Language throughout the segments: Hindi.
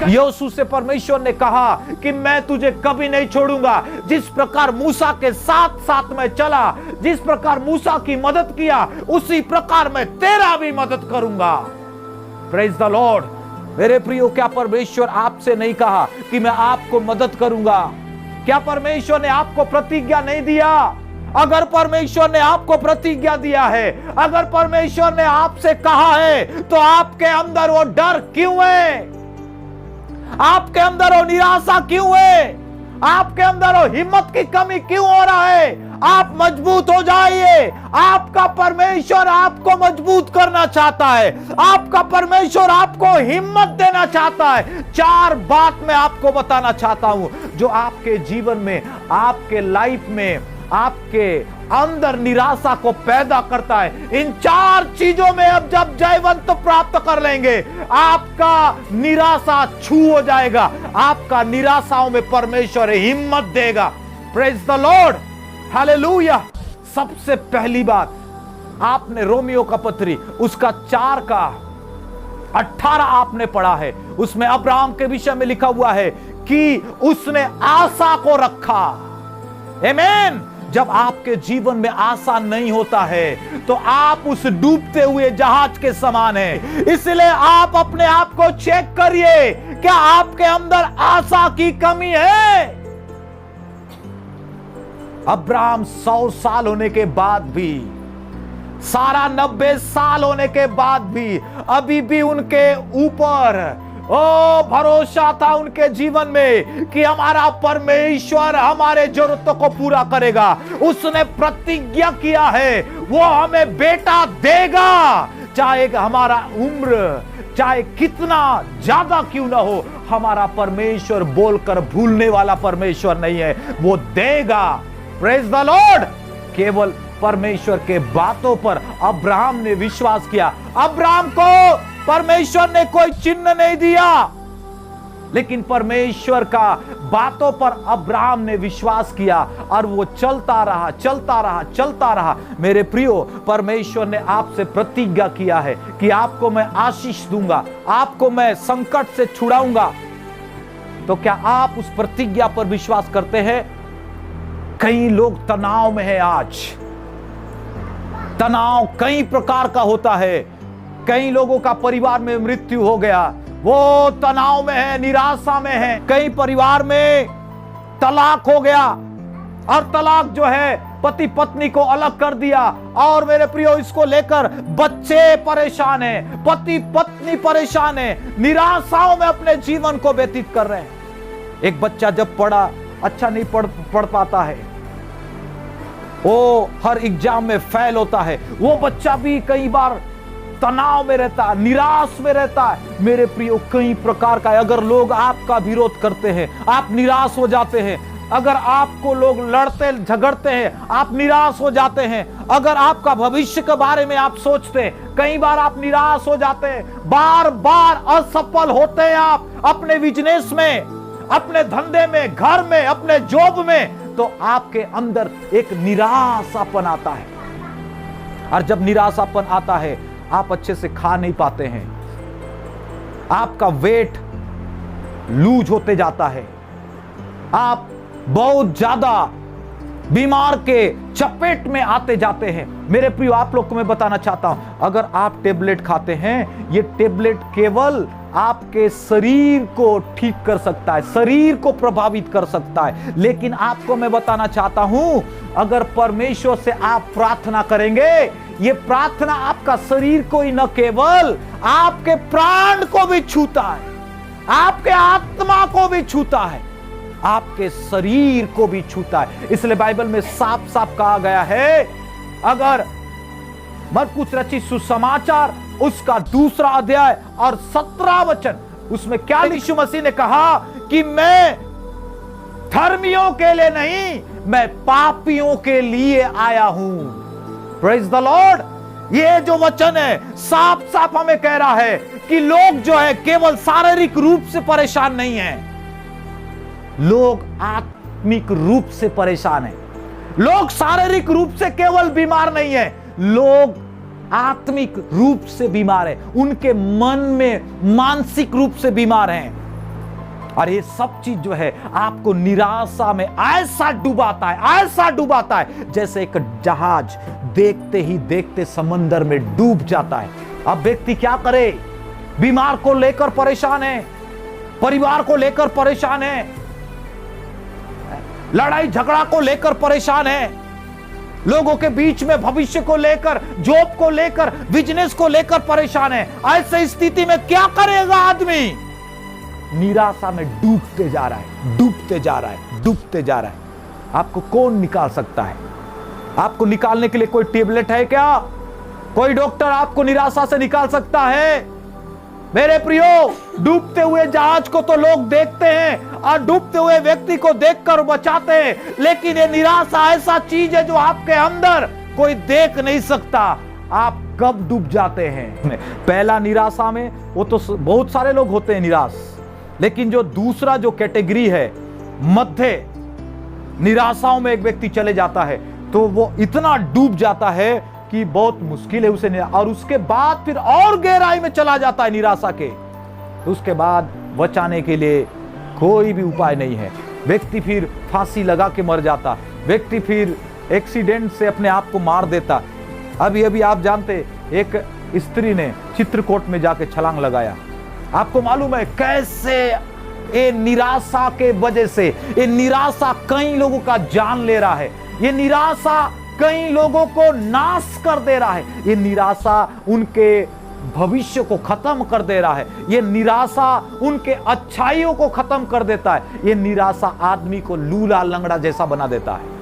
यहोशू से परमेश्वर ने कहा कि मैं तुझे कभी नहीं छोड़ूंगा। जिस प्रकार मूसा के साथ साथ में चला, जिस प्रकार मूसा की मदद किया, उसी प्रकार मैं तेरा भी मदद करूंगा। Praise the Lord. मेरे प्रियो, क्या परमेश्वर आपसे नहीं कहा कि मैं आपको मदद करूंगा? क्या परमेश्वर ने आपको प्रतिज्ञा नहीं दिया? अगर परमेश्वर ने आपको प्रतिज्ञा दिया है, अगर परमेश्वर ने आपसे कहा है, तो आपके अंदर वो डर क्यों है? आपके अंदर वो निराशा क्यों है? आपके अंदर वो हिम्मत की कमी क्यों हो रहा है? आप मजबूत हो जाइए। आपका परमेश्वर आपको मजबूत करना चाहता है। आपका परमेश्वर आपको हिम्मत देना चाहता है। 4 बात मैं आपको बताना चाहता हूं जो आपके जीवन में, आपके लाइफ में, आपके अंदर निराशा को पैदा करता है। इन 4 चीजों में अब जब जयवंत प्राप्त कर लेंगे, आपका निराशा छू हो जाएगा। आपका निराशाओं में परमेश्वर हिम्मत देगा। Praise the Lord, hallelujah. सबसे पहली बात, आपने रोमियो का पत्री उसका 4 का 18 आपने पढ़ा है। उसमें अब्राहम के विषय में लिखा हुआ है कि उसने आशा को रखा। आमीन। जब आपके जीवन में आशा नहीं होता है तो आप उस डूबते हुए जहाज के समान हैं। इसलिए आप अपने आप को चेक करिए, क्या आपके अंदर आशा की कमी है? अब्राहम 100 साल होने के बाद भी, सारा 90 साल होने के बाद भी अभी भी उनके ऊपर भरोसा था उनके जीवन में कि हमारा परमेश्वर हमारे जरूरतों को पूरा करेगा। उसने प्रतिज्ञा किया है वो हमें बेटा देगा, चाहे हमारा उम्र चाहे कितना ज्यादा क्यों ना हो। हमारा परमेश्वर बोलकर भूलने वाला परमेश्वर नहीं है, वो देगा। Praise the Lord. केवल परमेश्वर के बातों पर अब्राहम ने विश्वास किया। अब्राहम को परमेश्वर ने कोई चिन्ह नहीं दिया, लेकिन परमेश्वर का बातों पर अब्राहम ने विश्वास किया और वो चलता रहा, चलता रहा, चलता रहा। मेरे प्रियो, परमेश्वर ने आपसे प्रतिज्ञा किया है कि आपको मैं आशीष दूंगा, आपको मैं संकट से छुड़ाऊंगा। तो क्या आप उस प्रतिज्ञा पर विश्वास करते हैं? कई लोग तनाव में हैं। आज तनाव कई प्रकार का होता है। कई लोगों का परिवार में मृत्यु हो गया, वो तनाव में है, निराशा में है। कई परिवार में तलाक हो गया और तलाक जो है पति पत्नी को अलग कर दिया। और मेरे प्रियो, इसको लेकर बच्चे परेशान हैं, पति पत्नी परेशान है, निराशाओं में अपने जीवन को व्यतीत कर रहे हैं। एक बच्चा जब अच्छा नहीं पढ़ पाता है, वो हर एग्जाम में फेल होता है, वो बच्चा भी कई बार तनाव में रहता है, निराश में रहता है। मेरे प्रियो, कई प्रकार का, अगर लोग आपका विरोध करते हैं आप निराश हो जाते हैं। अगर आपको लोग लड़ते झगड़ते हैं आप निराश हो जाते हैं। अगर आपका भविष्य के बारे में आप सोचते हैं, कई बार आप निराश हो जाते हैं। बार बार असफल होते हैं आप अपने बिजनेस में, अपने धंधे में, घर में, अपने जॉब में, तो आपके अंदर एक निराशापन आता है। और जब निराशापन आता है, आप अच्छे से खा नहीं पाते हैं, आपका वेट लूज होते जाता है, आप बहुत ज्यादा बीमार के चपेट में आते जाते हैं। मेरे प्रिय, आप लोग को मैं बताना चाहता हूं, अगर आप टेबलेट खाते हैं, ये टेबलेट केवल आपके शरीर को ठीक कर सकता है, शरीर को प्रभावित कर सकता है। लेकिन आपको मैं बताना चाहता हूं, अगर परमेश्वर से आप प्रार्थना करेंगे, ये प्रार्थना आपका शरीर को ही न केवल आपके प्राण को भी छूता है, आपके आत्मा को भी छूता है, आपके शरीर को भी छूता है। इसलिए बाइबल में साफ साफ कहा गया है, अगर मरकुस रचित सुसमाचार उसका 2 अध्याय और 17 वचन, उसमें क्या यीशु मसीह ने कहा कि मैं धर्मियों के लिए नहीं, मैं पापियों के लिए आया हूं। Praise the Lord. ये जो वचन है साफ साफ हमें कह रहा है कि लोग जो है केवल शारीरिक रूप से परेशान नहीं है, लोग आत्मिक रूप से परेशान हैं। लोग शारीरिक रूप से केवल बीमार नहीं है, लोग आत्मिक रूप से बीमार है, उनके मन में मानसिक रूप से बीमार हैं। और ये सब चीज जो है आपको निराशा में ऐसा डुबाता है जैसे एक जहाज देखते ही देखते समंदर में डूब जाता है। अब व्यक्ति क्या करे? बीमार को लेकर परेशान है, परिवार को लेकर परेशान है, लड़ाई झगड़ा को लेकर परेशान है, लोगों के बीच में भविष्य को लेकर, जॉब को लेकर, बिजनेस को लेकर परेशान है। ऐसी स्थिति में क्या करेगा आदमी? निराशा में डूबते जा रहा है। आपको कौन निकाल सकता है? आपको निकालने के लिए कोई टेबलेट है क्या? कोई डॉक्टर आपको निराशा से निकाल सकता है? मेरे प्रियो, डूबते हुए जहाज को तो लोग देखते हैं और डूबते हुए व्यक्ति को देखकर बचाते हैं, लेकिन ये निराशा ऐसा चीज है जो आपके अंदर कोई देख नहीं सकता। आप कब डूब जाते हैं? पहला निराशा में वो तो बहुत सारे लोग होते हैं निराश, लेकिन जो दूसरा जो कैटेगरी है, मध्य निराशाओं में एक व्यक्ति चले जाता है तो वो इतना डूब जाता है कि बहुत मुश्किल है उसे, और उसके बाद फिर और गहराई में चला जाता है निराशा के। तो उसके बाद बचाने के लिए कोई भी उपाय नहीं है। व्यक्ति फिर फांसी लगा के मर जाता, व्यक्ति फिर एक्सीडेंट से अपने आप को मार देता। अभी आप जानते, एक स्त्री ने चित्रकूट में जाके छलांग लगाया। आपको मालूम है कैसे ये निराशा के वजह से, ये निराशा कई लोगों का जान ले रहा है, ये निराशा कई लोगों को नाश कर दे रहा है, ये निराशा उनके भविष्य को खत्म कर दे रहा है, ये निराशा उनके अच्छाइयों को खत्म कर देता है, ये निराशा आदमी को लूला लंगड़ा जैसा बना देता है।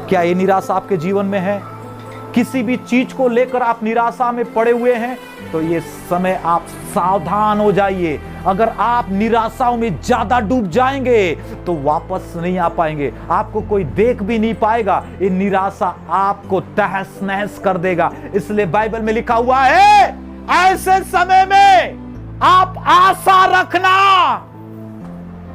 क्या ये निराशा आपके जीवन में है? किसी भी चीज को लेकर आप निराशा में पड़े हुए हैं तो ये समय आप सावधान हो जाइए। अगर आप निराशाओं में ज्यादा डूब जाएंगे तो वापस नहीं आ पाएंगे, आपको कोई देख भी नहीं पाएगा। ये निराशा आपको तहस नहस कर देगा। इसलिए बाइबल में लिखा हुआ है, ऐसे समय में आप आशा रखना।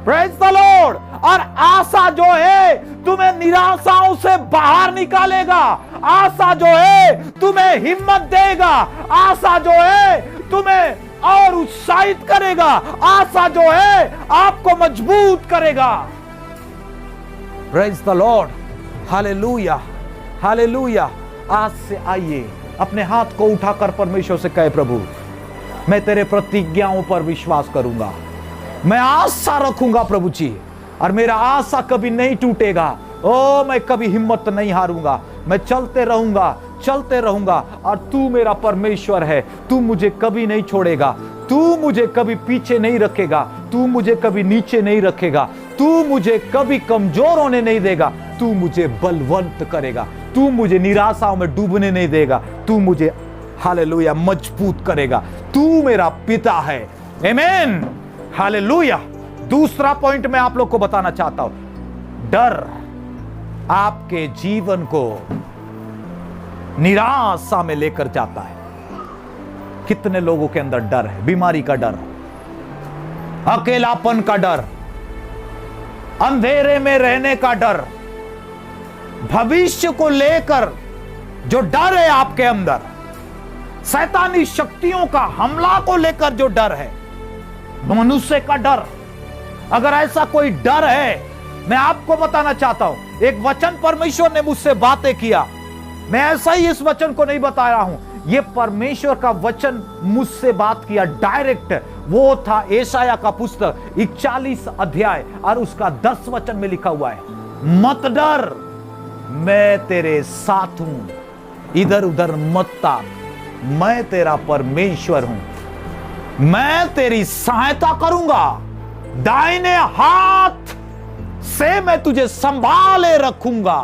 Praise the Lord. और आशा जो है तुम्हें निराशाओं से बाहर निकालेगा, आशा जो है तुम्हें हिम्मत देगा, आशा जो है तुम्हें और उत्साहित करेगा, आशा जो है आपको मजबूत करेगा। Praise the Lord, hallelujah, hallelujah. आज से आइए, अपने हाथ को उठाकर परमेश्वर से कहे, प्रभु मैं तेरे प्रतिज्ञाओं पर विश्वास करूंगा, मैं आशा रखूंगा प्रभु जी, और मेरा आशा कभी नहीं टूटेगा। ओ मैं कभी हिम्मत नहीं हारूंगा, मैं चलते रहूंगा और तू मेरा परमेश्वर है, तू मुझे कभी नहीं छोड़ेगा, तू मुझे कभी पीछे नहीं रखेगा, तू मुझे कभी नीचे नहीं रखेगा, तू मुझे कभी कमजोर होने नहीं देगा, तू मुझे बलवंत करेगा, तू मुझे निराशाओं में डूबने नहीं देगा, तू मुझे हालेलुया मजबूत करेगा, तू मेरा पिता है। आमीन, हालेलुया। दूसरा पॉइंट मैं आप लोग को बताना चाहता हूं, डर आपके जीवन को निराशा में लेकर जाता है। कितने लोगों के अंदर डर है? बीमारी का डर, अकेलापन का डर, अंधेरे में रहने का डर, भविष्य को लेकर जो डर है आपके अंदर, शैतानी शक्तियों का हमला को लेकर जो डर है, मनुष्य का डर। अगर ऐसा कोई डर है, मैं आपको बताना चाहता हूं, एक वचन परमेश्वर ने मुझसे बातें किया। मैं ऐसा ही इस वचन को नहीं बता रहा हूं, यह परमेश्वर का वचन मुझसे बात किया डायरेक्ट। वो था यशायाह का पुस्तक 41 अध्याय और उसका 10 वचन में लिखा हुआ है, मत डर, मैं तेरे साथ हूं, इधर उधर मत ताक, मैं तेरा परमेश्वर हूं, मैं तेरी सहायता करूंगा, दाहिने हाथ से मैं तुझे संभाले रखूंगा।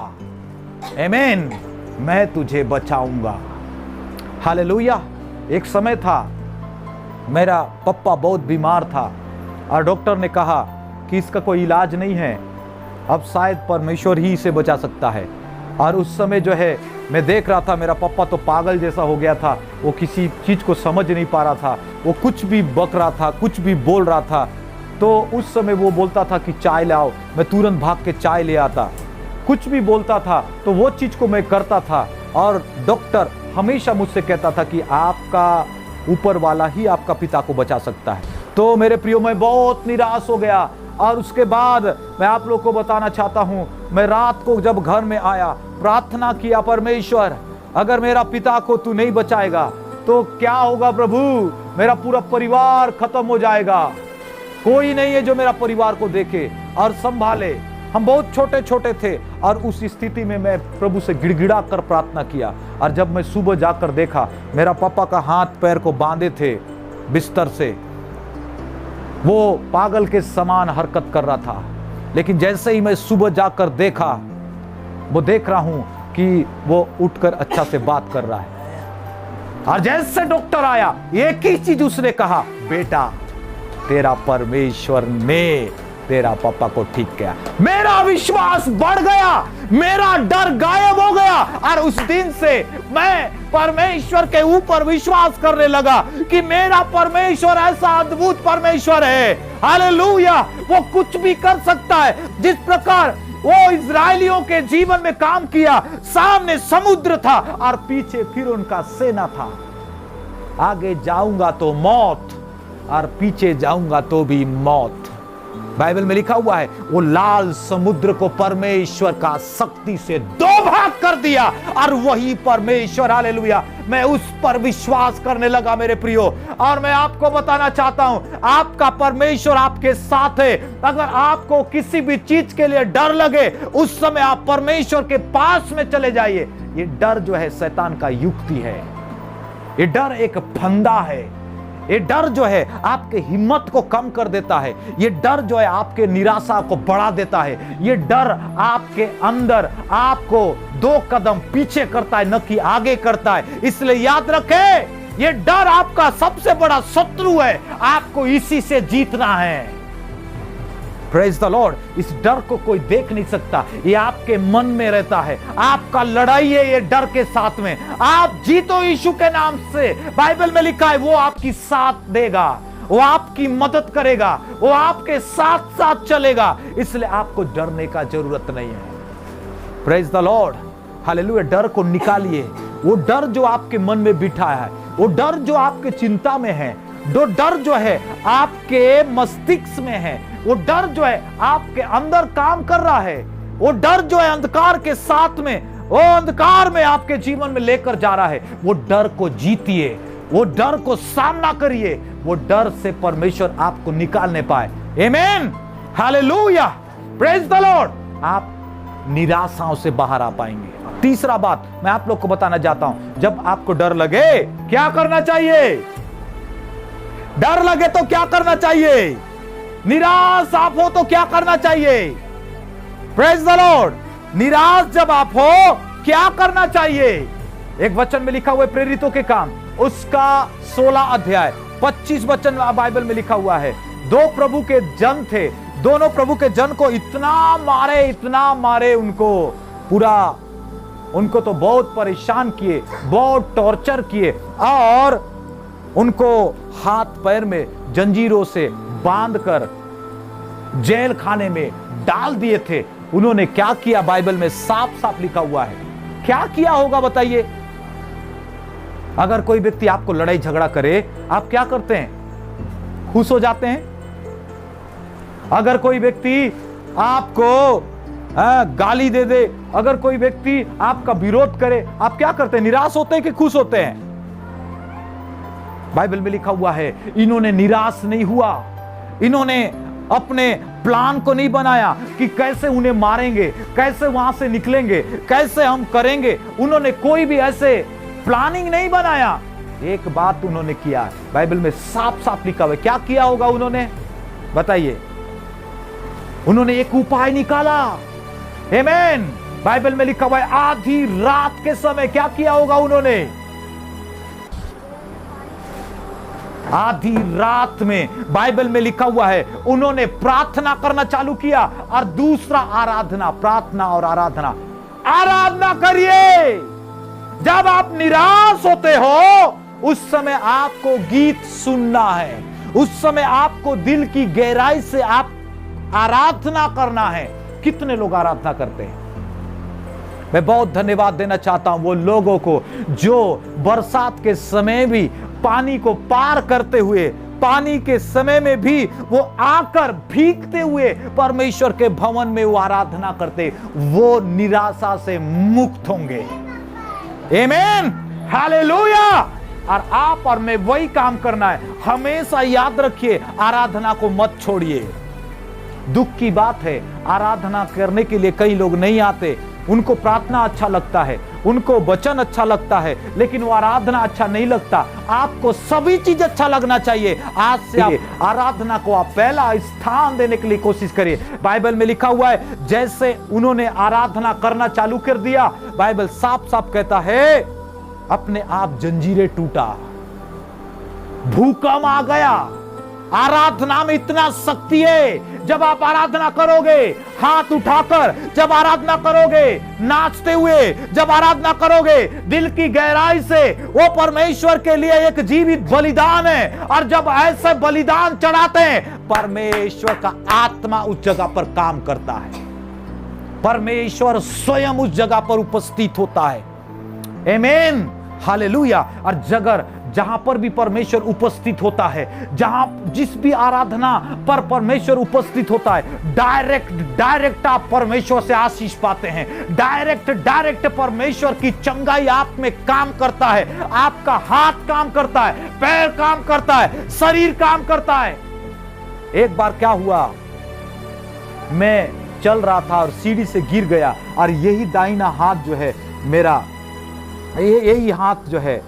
आमीन, मैं तुझे बचाऊंगा। हालेलुया। एक समय था, मेरा पप्पा बहुत बीमार था और डॉक्टर ने कहा कि इसका कोई इलाज नहीं है, अब शायद परमेश्वर ही इसे बचा सकता है। और उस समय जो है मैं देख रहा था, मेरा पप्पा तो पागल जैसा हो गया था, वो किसी चीज को समझ नहीं पा रहा था, वो कुछ भी बक रहा था, कुछ भी बोल रहा था। तो उस समय वो बोलता था कि चाय लाओ, मैं तुरंत भाग के चाय ले आता, कुछ भी बोलता था तो वो चीज को मैं करता था। और डॉक्टर हमेशा मुझसे कहता था कि आपका ऊपर वाला ही आपका पिता को बचा सकता है। तो मेरे प्रियो मैं बहुत निराश हो गया। और उसके बाद मैं आप लोग को बताना चाहता हूं, मैं रात को जब घर में आया प्रार्थना किया, परमेश्वर अगर मेरा पिता को तू नहीं बचाएगा तो क्या होगा प्रभु, मेरा पूरा परिवार खत्म हो जाएगा। कोई नहीं है जो मेरा परिवार को देखे और संभाले। हम बहुत छोटे छोटे थे और उस स्थिति में मैं प्रभु से गिड़गिड़ा कर प्रार्थना किया। और जब मैं सुबह जाकर देखा, मेरा पापा का हाथ पैर को बांधे थे बिस्तर से, वो पागल के समान हरकत कर रहा था। लेकिन जैसे ही मैं सुबह जाकर देखा, वो देख रहा हूं कि वो उठकर अच्छा से बात कर रहा है। और जैसे डॉक्टर आया, एक ही चीज उसने कहा, बेटा तेरा परमेश्वर ने तेरा पापा को ठीक किया। मेरा विश्वास बढ़ गया, मेरा डर गायब हो गया। और उस दिन से मैं परमेश्वर के ऊपर विश्वास करने लगा कि मेरा परमेश्वर ऐसा अद्भुत परमेश्वर है, हालेलुया, वो कुछ भी कर सकता है। जिस प्रकार वो इजरायलियों के जीवन में काम किया, सामने समुद्र था और पीछे फिर उनका सेना था। आगे जाऊंगा तो मौत और पीछे जाऊंगा तो भी मौत। बाइबल में लिखा हुआ है, वो लाल समुद्र को परमेश्वर का शक्ति से दो भाग कर दिया। और वही परमेश्वर, हालेलुया, मैं उस पर विश्वास करने लगा मेरे प्रियो। और मैं आपको बताना चाहता हूं, आपका परमेश्वर आपके साथ है। अगर आपको किसी भी चीज के लिए डर लगे, उस समय आप परमेश्वर के पास में चले जाइए। ये डर जो है शैतान का युक्ति है, ये डर एक फंदा है। ये डर जो है आपके हिम्मत को कम कर देता है। ये डर जो है आपके निराशा को बढ़ा देता है। ये डर आपके अंदर आपको 2 कदम पीछे करता है, न कि आगे करता है। इसलिए याद रखें, ये डर आपका सबसे बड़ा शत्रु है। आपको इसी से जीतना है। Praise the Lord. इस डर को कोई देख नहीं सकता, ये आपके मन में रहता है। आपका लड़ाई है ये डर के साथ में। आप जीतो यीशु के नाम से। बाइबल में लिखा है, वो आपकी साथ देगा, वो आपकी मदद करेगा, वो आपके साथ साथ चलेगा। इसलिए आपको डरने का जरूरत नहीं है। Praise the Lord, hallelujah. डर को निकालिए। वो डर जो आपके मन में बिठा है, वो डर जो आपके चिंता में है, जो डर जो है आपके मस्तिष्क में है, वो डर जो है आपके अंदर काम कर रहा है, वो डर जो है अंधकार के साथ में, वो अंधकार में आपके जीवन में लेकर जा रहा है। वो डर को जीतिए, वो डर को सामना करिए। वो डर से परमेश्वर आपको निकालने पाए। आमीन, हालेलुया, प्रेज द लॉर्ड। आप निराशाओं से बाहर आ पाएंगे। तीसरा बात मैं आप लोग को बताना चाहता हूं, जब आपको डर लगे क्या करना चाहिए? डर लगे तो क्या करना चाहिए? निराश आप हो तो क्या करना चाहिए? Praise the Lord. निराश जब आप हो क्या करना चाहिए? एक वचन में लिखा हुआ है प्रेरितों के काम, उसका 16 अध्याय 25 वचन बाइबल में लिखा हुआ है। 2 प्रभु के जन थे, दोनों प्रभु के जन को इतना मारे उनको तो बहुत परेशान किए, बहुत टॉर्चर किए और उनको हाथ पैर में जंजीरों से बांधकर जेल खाने में डाल दिए थे। उन्होंने क्या किया? बाइबल में साफ साफ लिखा हुआ है। क्या किया होगा बताइए? अगर कोई व्यक्ति आपको लड़ाई झगड़ा करे, आप क्या करते हैं? खुश हो जाते हैं? अगर कोई व्यक्ति आपको गाली दे दे, अगर कोई व्यक्ति आपका विरोध करे, आप क्या करते हैं? निराश होते हैं कि खुश होते हैं? बाइबल में लिखा हुआ है, इन्होंने निराश नहीं हुआ, इन्होंने अपने प्लान को नहीं बनाया कि कैसे उन्हें मारेंगे, कैसे वहां से निकलेंगे, कैसे हम करेंगे। उन्होंने कोई भी ऐसे प्लानिंग नहीं बनाया। एक बात उन्होंने किया, बाइबल में साफ साफ लिखा हुआ है। क्या किया होगा उन्होंने? बताइए। उन्होंने एक उपाय निकाला। आमीन। बाइबल में लिखा हुआ है, आधी रात के समय क्या किया होगा उन्होंने? आधी रात में बाइबल में लिखा हुआ है उन्होंने प्रार्थना करना चालू किया। और दूसरा आराधना, प्रार्थना और आराधना करिए। जब आप निराश होते हो, उस समय आपको गीत सुनना है, उस समय आपको दिल की गहराई से आप आराधना करना है। कितने लोग आराधना करते हैं? मैं बहुत धन्यवाद देना चाहता हूं वो लोगों को जो बरसात के समय भी पानी को पार करते हुए पानी के समय में भी वो आकर भीगते हुए परमेश्वर के भवन में वो आराधना करते, वो निराशा से मुक्त होंगे। आमीन, हालेलुया। और आप और मैं वही काम करना है। हमेशा याद रखिए, आराधना को मत छोड़िए। दुख की बात है, आराधना करने के लिए कई लोग नहीं आते। उनको प्रार्थना अच्छा लगता है, उनको वचन अच्छा लगता है, लेकिन वो आराधना अच्छा नहीं लगता। आपको सभी चीज अच्छा लगना चाहिए। आज से आप आराधना को आप पहला स्थान देने के लिए कोशिश करिए। बाइबल में लिखा हुआ है, जैसे उन्होंने आराधना करना चालू कर दिया, बाइबल साफ साफ कहता है, अपने आप जंजीरें टूटा, भूकंप आ गया। आराधना में इतना शक्ति है। जब आप आराधना करोगे हाथ उठाकर, जब आराधना करोगे नाचते हुए, जब आराधना करोगे दिल की गहराई से, वो परमेश्वर के लिए एक जीवित बलिदान है। और जब ऐसे बलिदान चढ़ाते हैं, परमेश्वर का आत्मा उस जगह पर काम करता है। परमेश्वर स्वयं उस जगह पर उपस्थित होता है। आमीन, हालेलुया। और जहां पर भी परमेश्वर उपस्थित होता है, जिस भी आराधना पर परमेश्वर उपस्थित होता है, डायरेक्ट आप परमेश्वर से आशीष पाते हैं। डायरेक्ट परमेश्वर की चंगाई आप में काम करता है। आपका हाथ काम करता है, पैर काम करता है, शरीर काम करता है। एक बार क्या हुआ, मैं चल रहा था और सीढ़ी से गिर गया, और यही दाहिना हाथ जो है मेरा, यही हाथ जो है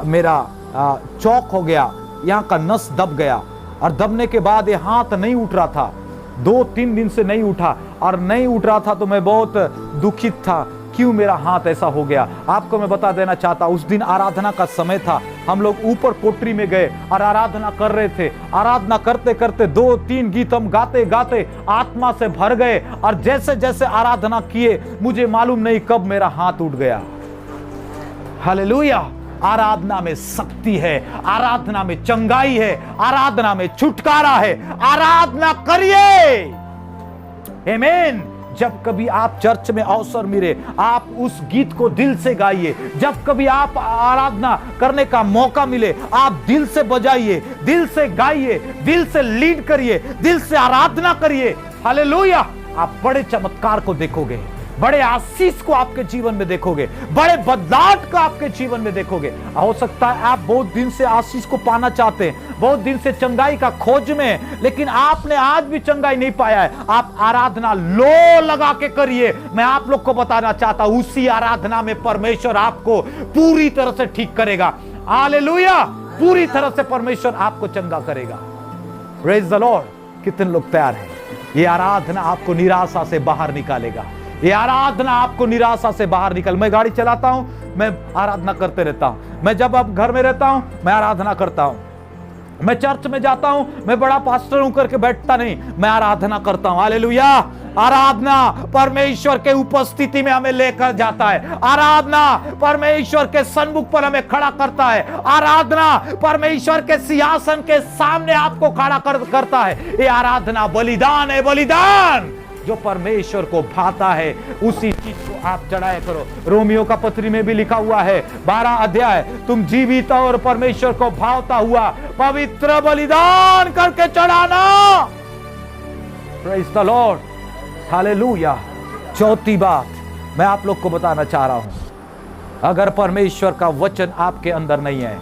मेरा चौक हो गया, यहाँ का नस दब गया। और दबने के बाद ये हाथ नहीं उठ रहा था, 2-3 दिन से नहीं उठा। और नहीं उठ रहा था तो मैं बहुत दुखित था, क्यों मेरा हाथ ऐसा हो गया। आपको मैं बता देना चाहता, उस दिन आराधना का समय था। हम लोग ऊपर कोठरी में गए और आराधना कर रहे थे। आराधना करते करते 2-3 गीत हम गाते गाते आत्मा से भर गए। और जैसे जैसे आराधना किए, मुझे मालूम नहीं कब मेरा हाथ उठ गया। हालेलुया। आराधना में शक्ति है, आराधना में चंगाई है, आराधना में छुटकारा है। आराधना करिए। आमीन। जब कभी आप चर्च में अवसर मिले, आप उस गीत को दिल से गाइए। जब कभी आप आराधना करने का मौका मिले, आप दिल से बजाइए, दिल से गाइए, दिल से लीड करिए, दिल से आराधना करिए। हालेलुया। आप बड़े चमत्कार को देखोगे, बड़े आशीष को आपके जीवन में देखोगे, बड़े बदलाव को आपके जीवन में देखोगे। हो सकता है आप बहुत दिन से आशीष को पाना चाहते हैं, बहुत दिन से चंगाई का खोज में, लेकिन आपने आज भी चंगाई नहीं पाया है। आप आराधना लो लगा के करिए। मैं आप लोग को बताना चाहता हूं, उसी आराधना में परमेश्वर आपको पूरी तरह से ठीक करेगा। हालेलुया। पूरी तरह से परमेश्वर आपको चंगा करेगा। Praise the Lord. कितने लोग तैयार हैं? ये आराधना आपको निराशा से बाहर निकालेगा। ये आराधना आपको निराशा से बाहर निकल। मैं गाड़ी चलाता हूं, मैं आराधना करते रहता हूं। मैं जब अब घर में रहता हूं, मैं आराधना करता हूं। मैं चर्च में जाता हूं, मैं बड़ा पास्टर हूं करके बैठता नहीं, मैं आराधना करता हूं। हालेलुया। आराधना परमेश्वर के उपस्थिति में हमें लेकर जाता है। आराधना परमेश्वर के सन्मुख पर हमें खड़ा करता है। आराधना परमेश्वर के सिंहासन के सामने आपको खड़ा करता है। ये आराधना बलिदान है, बलिदान जो परमेश्वर को भाता है, उसी चीज को आप चढ़ाया करो। रोमियो का पत्री में भी लिखा हुआ है 12 अध्याय, तुम जीवित और परमेश्वर को भावता हुआ पवित्र बलिदान करके चढ़ाना। Praise the Lord. हालेलुया। चौथी बात मैं आप लोग को बताना चाह रहा हूं, अगर परमेश्वर का वचन आपके अंदर नहीं है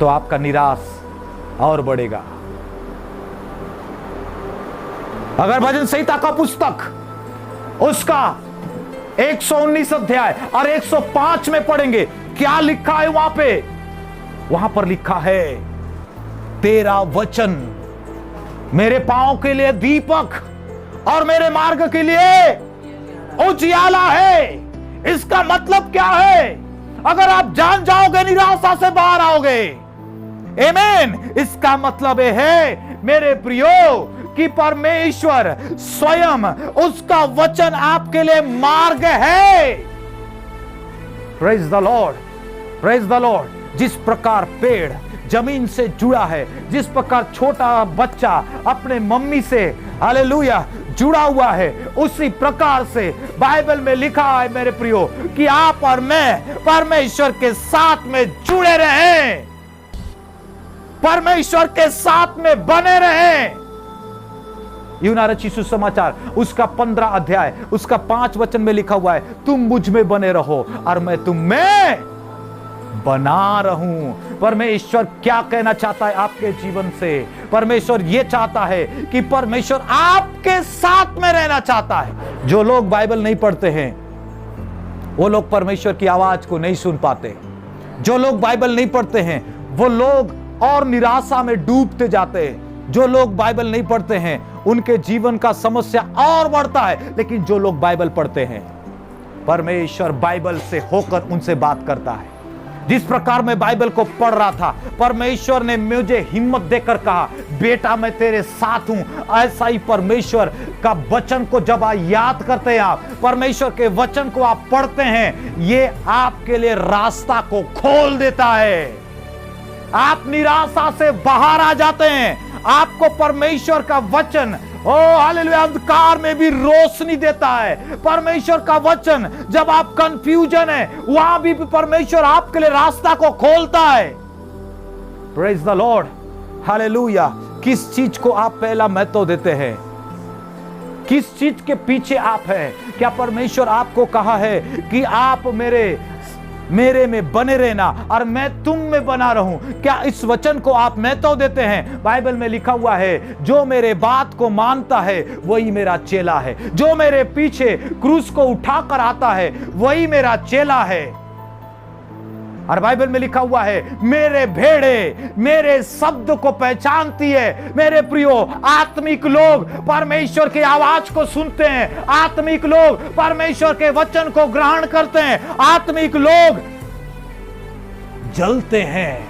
तो आपका निराश और बढ़ेगा। अगर भजन संहिता का पुस्तक उसका 119 अध्याय और 105 में पढ़ेंगे, क्या लिखा है वहां पे? वहां पर लिखा है, तेरा वचन मेरे पांव के लिए दीपक और मेरे मार्ग के लिए उजियाला है। इसका मतलब क्या है? अगर आप जान जाओगे, निराशा से बाहर आओगे। आमीन। इसका मतलब है मेरे प्रियो कि परमेश्वर स्वयं, उसका वचन आपके लिए मार्ग है। Praise the Lord. Praise the Lord. जिस प्रकार पेड़ जमीन से जुड़ा है, जिस प्रकार छोटा बच्चा अपने मम्मी से, हालेलुया, जुड़ा हुआ है, उसी प्रकार से बाइबल में लिखा है मेरे प्रियो कि आप और मैं परमेश्वर के साथ में जुड़े रहें। परमेश्वर के साथ में बने रहें। यूहन्ना रचित सुसमाचार उसका 15 अध्याय उसका 5 वचन में लिखा हुआ है, तुम मुझ में बने रहो और मैं तुम में बना रहूं। परमेश्वर क्या कहना चाहता है आपके जीवन से? परमेश्वर यह चाहता है कि परमेश्वर आपके साथ में रहना चाहता है। जो लोग बाइबल नहीं पढ़ते हैं वो लोग परमेश्वर की आवाज को नहीं सुन पाते। जो लोग बाइबल नहीं पढ़ते हैं वो लोग और निराशा में डूबते जाते हैं। जो लोग बाइबल नहीं पढ़ते हैं उनके जीवन का समस्या और बढ़ता है। लेकिन जो लोग बाइबल पढ़ते हैं, परमेश्वर बाइबल से होकर उनसे बात करता है। जिस प्रकार मैं बाइबल को पढ़ रहा था, परमेश्वर ने मुझे हिम्मत देकर कहा, बेटा मैं तेरे साथ हूं। ऐसा ही परमेश्वर का वचन को जब आप याद करते हैं, आप परमेश्वर के वचन को आप पढ़ते हैं, ये आपके लिए रास्ता को खोल देता है। आप निराशा से बाहर आ जाते हैं। आपको परमेश्वर का वचन हालेलुया अंधकार में भी रोशनी देता है। परमेश्वर का वचन जब आप कंफ्यूजन है वहां भी परमेश्वर आपके लिए रास्ता को खोलता है। Praise the Lord, hallelujah. किस चीज को आप पहला महत्व देते हैं? किस चीज के पीछे आप हैं? क्या परमेश्वर आपको कहा है कि आप मेरे में बने रहना और मैं तुम में बना रहूं? क्या इस वचन को आप महत्व देते हैं? बाइबल में लिखा हुआ है, जो मेरे बात को मानता है वही मेरा चेला है। जो मेरे पीछे क्रूस को उठाकर आता है वही मेरा चेला है। और बाइबल में लिखा हुआ है, मेरे भेड़े मेरे शब्द को पहचानती है। मेरे प्रियो, आत्मिक लोग परमेश्वर की आवाज को सुनते हैं। आत्मिक लोग परमेश्वर के वचन को ग्रहण करते हैं। आत्मिक लोग जलते हैं,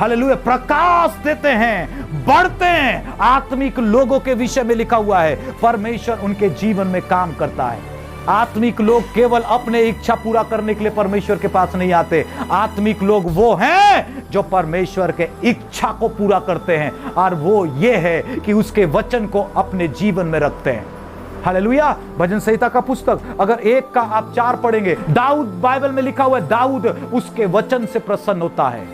हालेलुया, प्रकाश देते हैं, बढ़ते हैं। आत्मिक लोगों के विषय में लिखा हुआ है, परमेश्वर उनके जीवन में काम करता है। आत्मिक लोग केवल अपने इच्छा पूरा करने के लिए परमेश्वर के पास नहीं आते। आत्मिक लोग वो हैं जो परमेश्वर के इच्छा को पूरा करते हैं, और वो ये है कि उसके वचन को अपने जीवन में रखते हैं। हालेलुया। भजन संहिता का पुस्तक अगर 1 का आप 4 पढ़ेंगे, दाऊद, बाइबल में लिखा हुआ है, दाऊद उसके वचन से प्रसन्न होता है।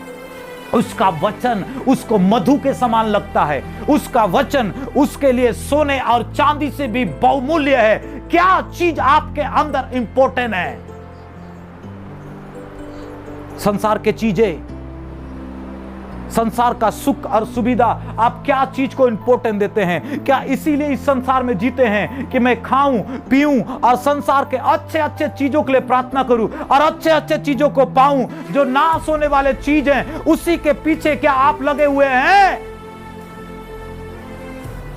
उसका वचन उसको मधु के समान लगता है। उसका वचन उसके लिए सोने और चांदी से भी बहुमूल्य है। क्या चीज आपके अंदर इंपॉर्टेंट है? संसार के चीजें, संसार का सुख और सुविधा, आप क्या चीज को इंपॉर्टेंट देते हैं? क्या इसीलिए इस संसार में जीते हैं कि मैं खाऊं पीऊं और संसार के अच्छे अच्छे चीजों के लिए प्रार्थना करूं और अच्छे अच्छे चीजों को पाऊं? जो नाश होने वाले चीज हैं उसी के पीछे क्या आप लगे हुए हैं?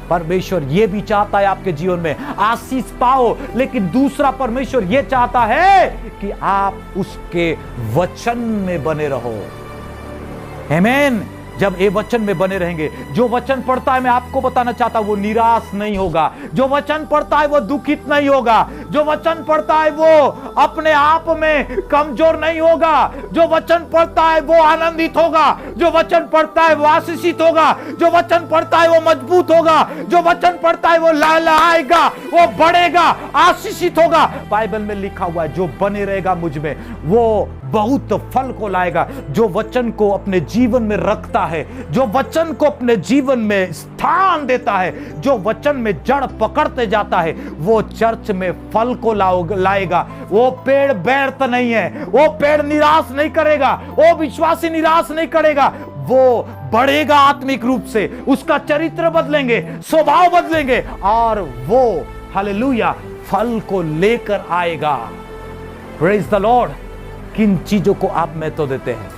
परमेश्वर यह भी चाहता है आपके जीवन में आशीष पाओ, लेकिन दूसरा परमेश्वर यह चाहता है कि आप उसके वचन में बने रहो। आमीन। जब ये वचन में बने रहेंगे, जो वचन पढ़ता है, मैं आपको बताना चाहता हूं, वो निराश नहीं होगा। जो वचन पढ़ता है वो दुखित नहीं होगा। जो वचन पढ़ता है वो अपने आप में कमजोर नहीं होगा। जो वचन पढ़ता है वो आनंदित होगा। जो वचन पढ़ता है वो आशीषित होगा। जो वचन पढ़ता है वो मजबूत होगा। जो वचन पढ़ता है वो लहलहाएगा, वो बढ़ेगा, आशीषित होगा। बाइबल में लिखा हुआ है, जो बने रहेगा मुझ में वो बहुत फल को लाएगा। जो वचन को अपने जीवन में रखता है, जो वचन को अपने जीवन में स्थान देता है, जो वचन में जड़ पकड़ते जाता है, वो चर्च में फल को लाएगा। वो पेड़ व्यर्थ नहीं है। वो पेड़ निराश नहीं करेगा। वो विश्वासी निराश नहीं करेगा। वो बढ़ेगा आत्मिक रूप से। उसका चरित्र बदलेंगे, स्वभाव बदलेंगे, और वो हालेलुया फल को लेकर आएगा। Praise the Lord. किन चीजों को आप महत्व देते हैं?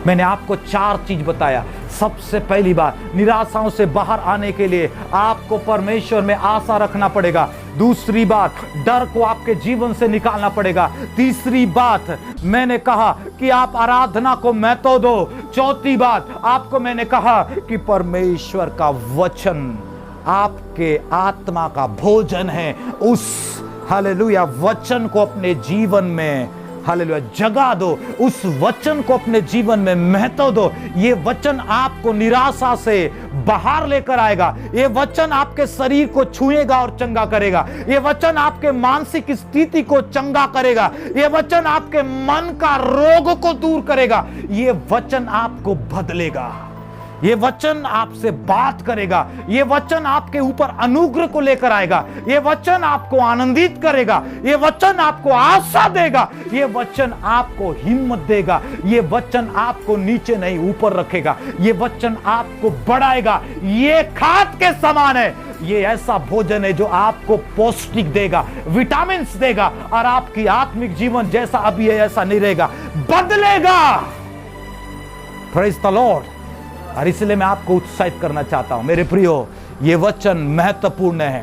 मैंने आपको 4 चीज बताया। सबसे पहली बात, निराशाओं से बाहर आने के लिए आपको परमेश्वर में आशा रखना पड़ेगा। दूसरी बात, डर को आपके जीवन से निकालना पड़ेगा। तीसरी बात, मैंने कहा कि आप आराधना को महत्व दो। चौथी बात, आपको मैंने कहा कि परमेश्वर का वचन आपके आत्मा का भोजन है। उस हालेलुया वचन को अपने जीवन में हालेलुया जगा दो। उस वचन को अपने जीवन में महत्व दो। ये वचन आपको निराशा से बाहर लेकर आएगा। ये वचन आपके शरीर को छुएगा और चंगा करेगा। ये वचन आपके मानसिक स्थिति को चंगा करेगा। ये वचन आपके मन का रोग को दूर करेगा। ये वचन आपको बदलेगा। ये वचन आपसे बात करेगा, ये वचन आपके ऊपर अनुग्रह को लेकर आएगा, ये वचन आपको आनंदित करेगा, ये वचन आपको आशा देगा, ये वचन आपको हिम्मत देगा, ये वचन आपको नीचे नहीं ऊपर रखेगा, ये वचन आपको बढ़ाएगा। ये खाद के समान है, ये ऐसा भोजन है जो आपको पौष्टिक देगा, विटामिन देगा, और आपकी आत्मिक जीवन जैसा अभी है ऐसा नहीं रहेगा, बदलेगा। Praise the Lord. और इसलिए मैं आपको उत्साहित करना चाहता हूं मेरे प्रियो, ये वचन महत्वपूर्ण है।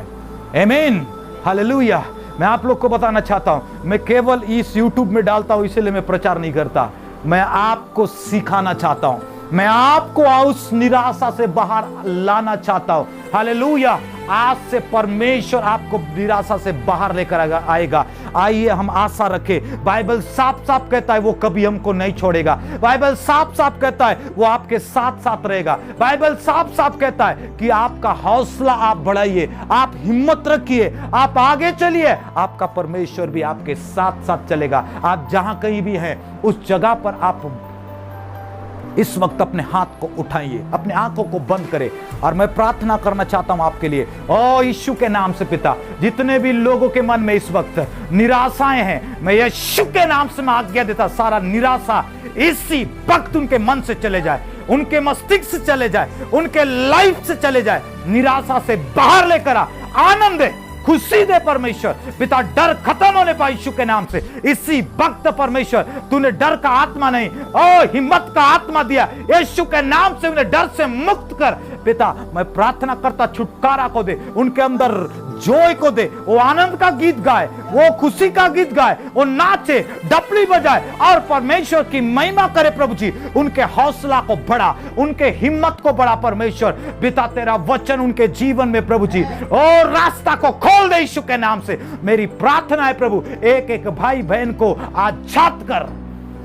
आमीन, हालेलुया। मैं आप लोग को बताना चाहता हूं, मैं केवल इस YouTube में डालता हूं इसलिए मैं प्रचार नहीं करता, मैं आपको सिखाना चाहता हूं, मैं आपको उस निराशा से बाहर लाना चाहता हूं। हालेलुया। आज से परमेश्वर आपको निराशा से बाहर लेकर आएगा। आइए हम आशा रखें। बाइबल साफ साफ कहता है वो कभी हमको नहीं छोड़ेगा। बाइबल साफ साफ कहता है वो आपके साथ साथ रहेगा। बाइबल साफ साफ कहता है कि आपका हौसला आप बढ़ाइए, आप हिम्मत रखिए, आप आगे चलिए, आपका परमेश्वर भी आपके साथ साथ चलेगा। आप जहां कहीं भी हैं उस जगह पर आप इस वक्त अपने हाथ को उठाइए, अपने आंखों को बंद करें, और मैं प्रार्थना करना चाहता हूं आपके लिए। ओ यीशु के नाम से पिता, जितने भी लोगों के मन में इस वक्त निराशाएं हैं, मैं यीशु के नाम से मैं आज्ञा देता, सारा निराशा इसी वक्त उनके मन से चले जाए, उनके मस्तिष्क से चले जाए, उनके लाइफ से चले जाए। निराशा से बाहर लेकर आ, आनंद दे, खुशी दे परमेश्वर पिता। डर खत्म होने पाए यीशु के नाम से। इसी वक्त परमेश्वर तूने डर का आत्मा नहीं, ओ हिम्मत का आत्मा दिया। यीशु के नाम से उन्हें डर से मुक्त कर पिता। मैं प्रार्थना करता छुटकारा को दे, उनके अंदर जॉय को दे, वो आनंद का गीत गाए, वो खुशी का गीत गाए, वो नाचे, डपली बजाए और परमेश्वर की महिमा करे। प्रभु जी उनके हौसला को बढ़ा, उनके हिम्मत को बढ़ा परमेश्वर पिता। तेरा वचन उनके जीवन में प्रभु जी और रास्ता को खोल दे यीशु के नाम से। मेरी प्रार्थना है प्रभु, एक एक भाई बहन को आजाद कर,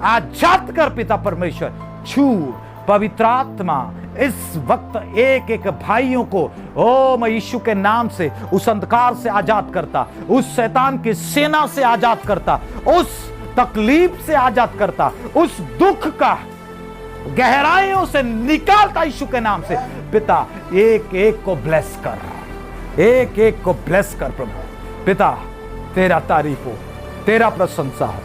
आजाद कर पिता परमेश्वर। छू पवित्र आत्मा इस वक्त एक एक भाइयों को, ओ मैं यीशु के नाम से उस अंधकार से आजाद करता, उस शैतान की सेना से आजाद करता, उस तकलीफ से आजाद करता, उस दुख का गहराइयों से निकालता यीशु के नाम से पिता। एक एक को ब्लेस कर, एक एक को ब्लेस कर प्रभु पिता। तेरा तारीफ हो, तेरा प्रशंसा हो,